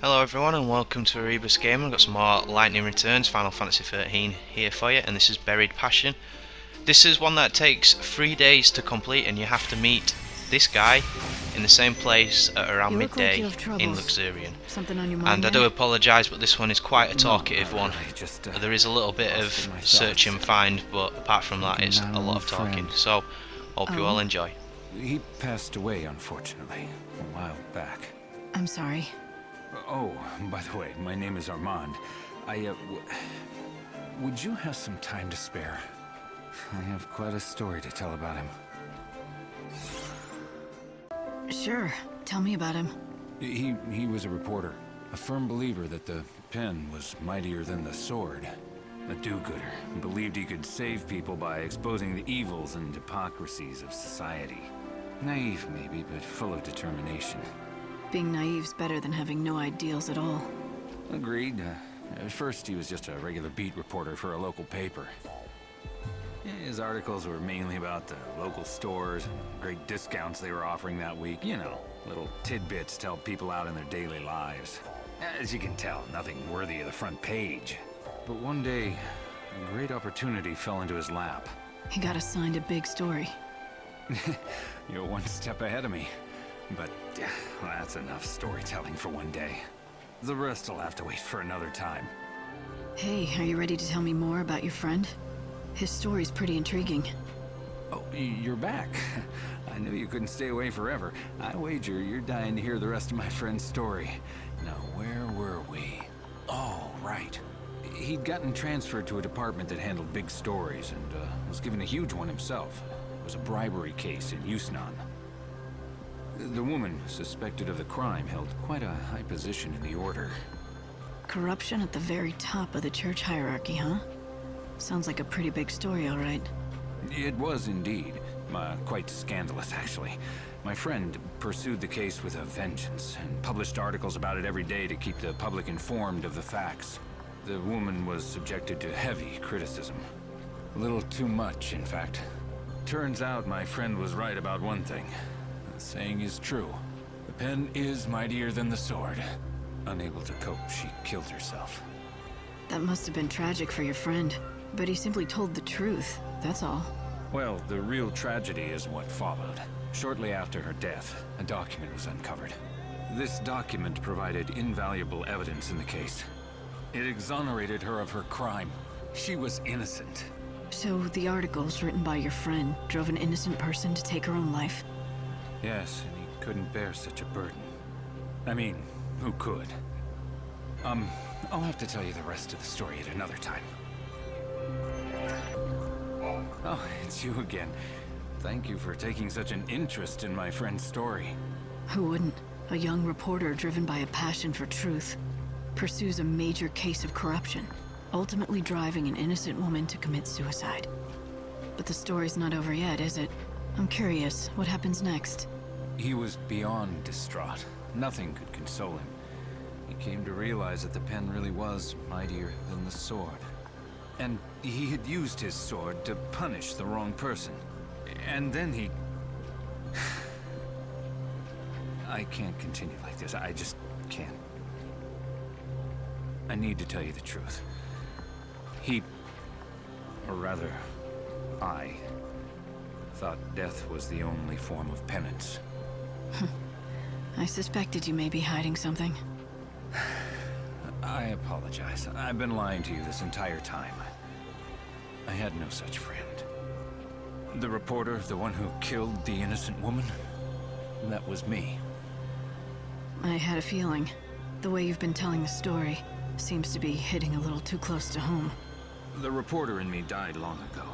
Hello everyone and welcome to ErebosGaming. I've got some more Lightning Returns, Final Fantasy XIII here for you, and this is Buried Passion. This is one that takes 3 days to complete, and you have to meet this guy in the same place at around midday in Luxerion. Something on your mind? And I do apologise, but this one is quite a talkative one. Really, There is a little bit of search and find, but apart from that it's a lot of talking, so hope you all enjoy. He passed away, unfortunately, a while back. I'm sorry. Oh, by the way, my name is Armand. Would you have some time to spare? I have quite a story to tell about him. Sure. Tell me about him. He was a reporter, a firm believer that the pen was mightier than the sword. A do-gooder, believed he could save people by exposing the evils and hypocrisies of society. Naive, maybe, but full of determination. Being naive's better than having no ideals at all. Agreed. At first, he was just a regular beat reporter for a local paper. His articles were mainly about the local stores and great discounts they were offering that week. You know, little tidbits to help people out in their daily lives. As you can tell, nothing worthy of the front page. But one day, a great opportunity fell into his lap. He got assigned a big story. You're one step ahead of me. But that's enough storytelling for one day. The rest will have to wait for another time. Hey, are you ready to tell me more about your friend? His story's pretty intriguing. Oh, you're back. I knew you couldn't stay away forever. I wager you're dying to hear the rest of my friend's story. Now, where were we? Oh, right. He'd gotten transferred to a department that handled big stories and was given a huge one himself. It was a bribery case in Yusnan. The woman suspected of the crime held quite a high position in the order. Corruption at the very top of the church hierarchy, huh? Sounds like a pretty big story, all right. It was indeed. Quite scandalous, actually. My friend pursued the case with a vengeance and published articles about it every day to keep the public informed of the facts. The woman was subjected to heavy criticism. A little too much, in fact. Turns out my friend was right about one thing. The saying is true. The pen is mightier than the sword. Unable to cope, she killed herself. That must have been tragic for your friend. But he simply told the truth, that's all. Well, the real tragedy is what followed. Shortly after her death, a document was uncovered. This document provided invaluable evidence in the case. It exonerated her of her crime. She was innocent. So the articles written by your friend drove an innocent person to take her own life? Yes, and he couldn't bear such a burden. I mean, who could? I'll have to tell you the rest of the story at another time. Oh, it's you again. Thank you for taking such an interest in my friend's story. Who wouldn't? A young reporter driven by a passion for truth pursues a major case of corruption, ultimately driving an innocent woman to commit suicide. But the story's not over yet, is it? I'm curious, what happens next? He was beyond distraught. Nothing could console him. He came to realize that the pen really was mightier than the sword. And he had used his sword to punish the wrong person. And then he... I can't continue like this. I just can't. I need to tell you the truth. Or rather, I thought death was the only form of penance. I suspected you may be hiding something. I apologize. I've been lying to you this entire time. I had no such friend. The reporter, the one who killed the innocent woman, that was me. I had a feeling. The way you've been telling the story seems to be hitting a little too close to home. The reporter in me died long ago.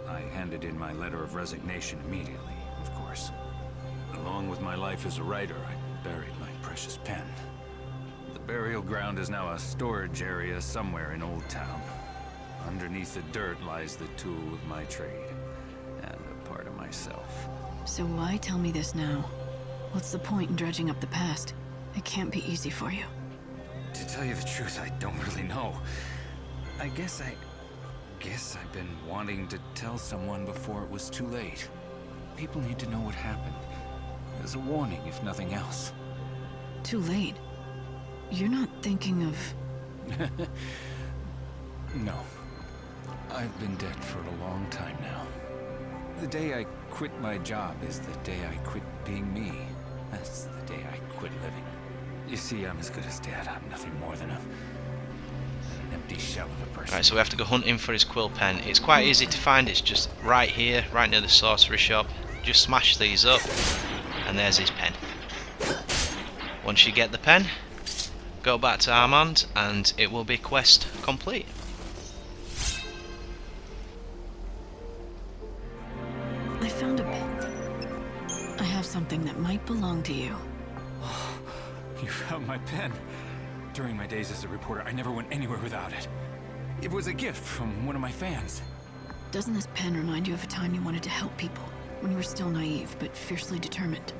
I handed in my letter of resignation immediately, of course. Along with my life as a writer, I buried my precious pen. The burial ground is now a storage area somewhere in Old Town. Underneath the dirt lies the tool of my trade, and a part of myself. So why tell me this now? What's the point in dredging up the past? It can't be easy for you. To tell you the truth, I don't really know. I guess I've been wanting to tell someone before it was too late. People need to know what happened. As a warning, if nothing else. Too late. You're not thinking of... No. I've been dead for a long time now. The day I quit my job is the day I quit being me. That's the day I quit living. You see, I'm as good as dead. I'm nothing more than an empty shell of a person. Right, so we have to go hunting for his Quill Pen. It's quite easy to find. It's just right here, right near the sorcery shop. Just smash these up, and there's his pen. Once you get the pen, go back to Armand, and it will be quest complete. I found a pen. I have something that might belong to you. You found my pen. During my days as a reporter, I never went anywhere without it. It was a gift from one of my fans. Doesn't this pen remind you of a time you wanted to help people? When you were still naive, but fiercely determined?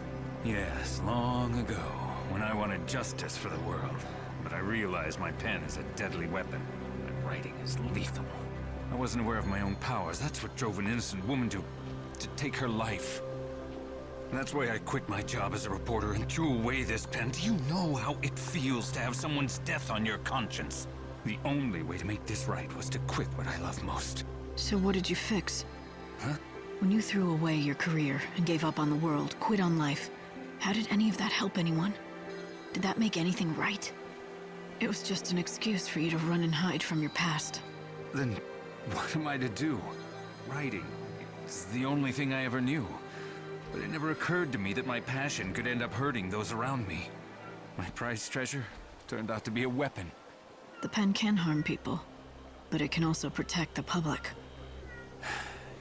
Yes, long ago, when I wanted justice for the world. But I realized my pen is a deadly weapon, and writing is lethal. I wasn't aware of my own powers. That's what drove an innocent woman to take her life. And that's why I quit my job as a reporter and threw away this pen. Do you know how it feels to have someone's death on your conscience? The only way to make this right was to quit what I love most. So what did you fix? Huh? When you threw away your career and gave up on the world, quit on life, how did any of that help anyone? Did that make anything right? It was just an excuse for you to run and hide from your past. Then what am I to do? Writing is the only thing I ever knew. But it never occurred to me that my passion could end up hurting those around me. My prized treasure turned out to be a weapon. The pen can harm people, but it can also protect the public.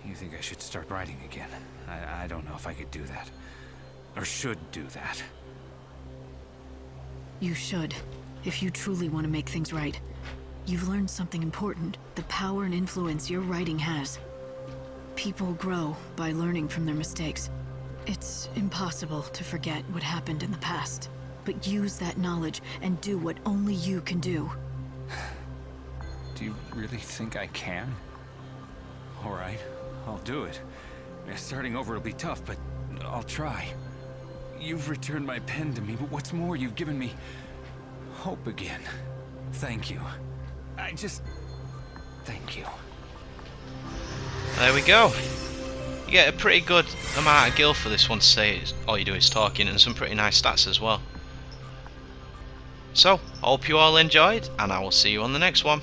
You think I should start writing again? I don't know if I could do that. Or should do that. You should, if you truly want to make things right. You've learned something important, the power and influence your writing has. People grow by learning from their mistakes. It's impossible to forget what happened in the past, but use that knowledge and do what only you can do. Do you really think I can? All right, I'll do it. Starting over will be tough, but I'll try. You've returned my pen to me, but what's more, you've given me hope again. Thank you. Thank you. There we go. You get a pretty good amount of gil for this one to say all you do is talking, and some pretty nice stats as well. So, hope you all enjoyed, and I will see you on the next one.